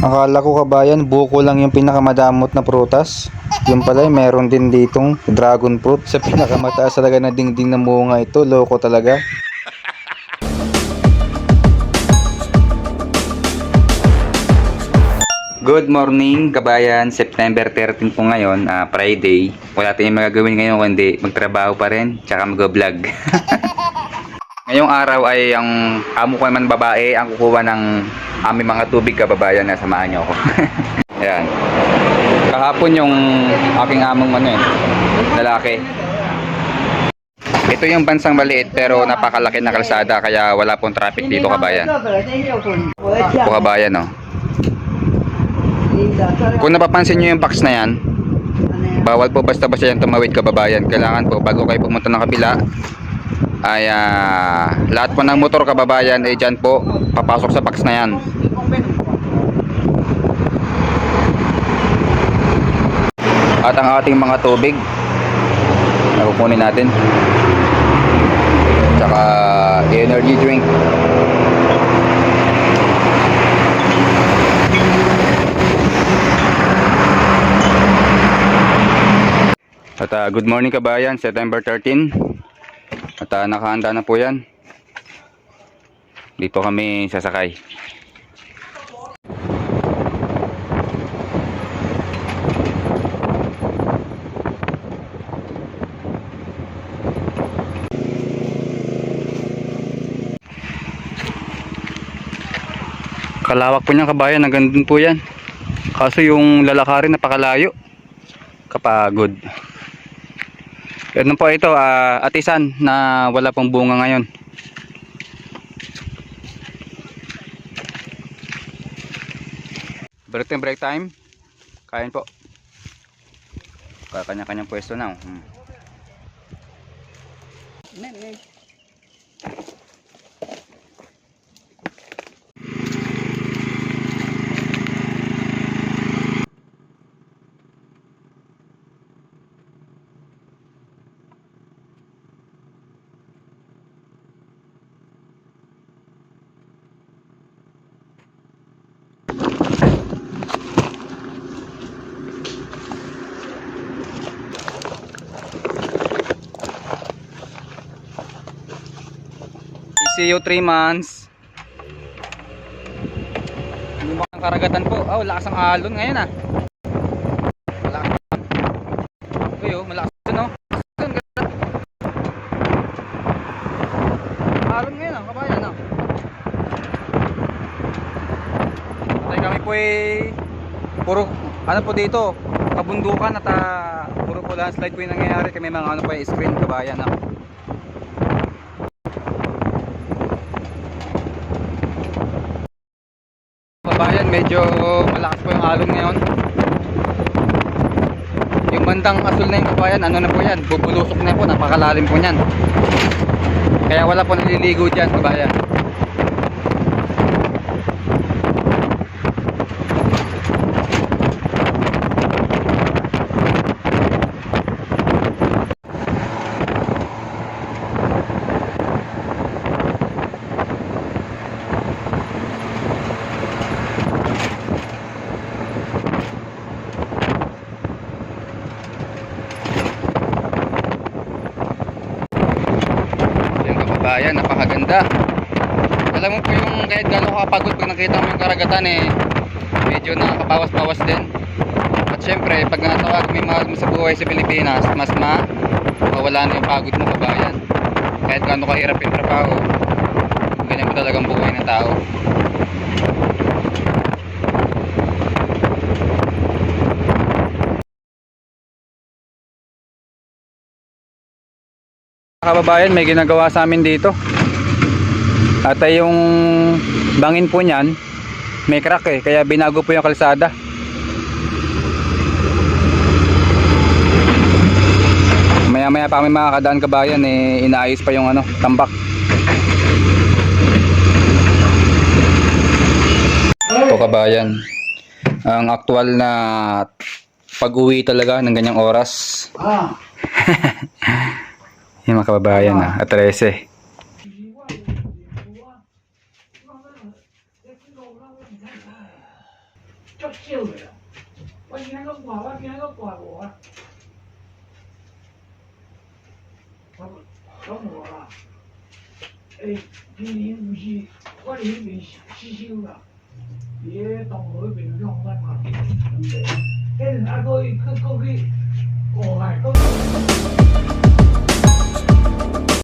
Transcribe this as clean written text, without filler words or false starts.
Akala ko kabayan, buko lang yung pinakamadamot na prutas. Yung pala, meron din ditong dragon fruit. Sa pinakamataas talaga na dingding na bunga ito, loko talaga. Good morning kabayan, September 13 po ngayon, Friday. Wala tayong magagawin ngayon kundi magtrabaho pa rin, tsaka mag-vlog. Ngayong araw ay ang amo ko naman babae ang kukuha ng aming mga tubig kababayan, na samahan niyo ako. Ayan. Kahapon yung aking among lalaki. Ito yung bansang maliit pero napakalaki na kalsada kaya wala pong traffic dito kabayan. Ito kabayan oh. Kung napapansin nyo yung box na yan, bawal po basta-basta yan tumawid kababayan. Kailangan po bago kayo pumunta ng kabila ay lahat po ng motor kababayan ay dyan po papasok sa box na yan. At ang ating mga tubig nakukunin natin, tsaka energy drink. At good morning kabayan, September 13. At nakahanda na po yan. Dito kami sasakay. Kalawak po niyan kabayan, nagandun po yan. Kaso yung lalakarin napakalayo. Kapagod. Ganun po ito, atisan na wala pong bunga ngayon. Break time. Kain po. Kanya-kanyang pwesto na. See you 3 months. Hindi ba ang karagatan po? Oh, lakas ang alon ngayon Malakas. Uy, malakas no? Alon ngayon kabayan Tay kami po puro ano po dito, kabundukan at puro po landslide po yung nangyayari. Kami mga po yung screen kabayan Kabayan, medyo malakas po yung alon ngayon. Yung bandang asul na yung kabayan, ano na po yan, bubulusok na po, napakalalim po nyan. Kaya wala po naliligo dyan kabayan. Ayan, napakaganda. Alam mo po yung kahit gano'n kapagod pag nakita mo yung karagatan medyo nakakabawas-bawas din. At syempre pag natawag may mahal mo sa buhay sa Pilipinas, mas mawala na yung pagod mo kabayan. Kahit gano'n kahirap yung trabaho, ganyan po talagang buhay ng tao. Kababayan, may ginagawa sa amin dito. At yung bangin po niyan may crack kaya binago po yung kalsada. Maya maya pa kami makakadaan kabayan inaayos pa yung tambak. Ito kabayan, ang aktual na pag-uwi talaga ng ganyang oras. Yung mga kababayan at 13. 足少的啦。我今仔个挂，我今仔个挂无啊。我讲无啦。今年毋是我伫迄边吸收啦，伫个东河迄边用咱嘛，对不对？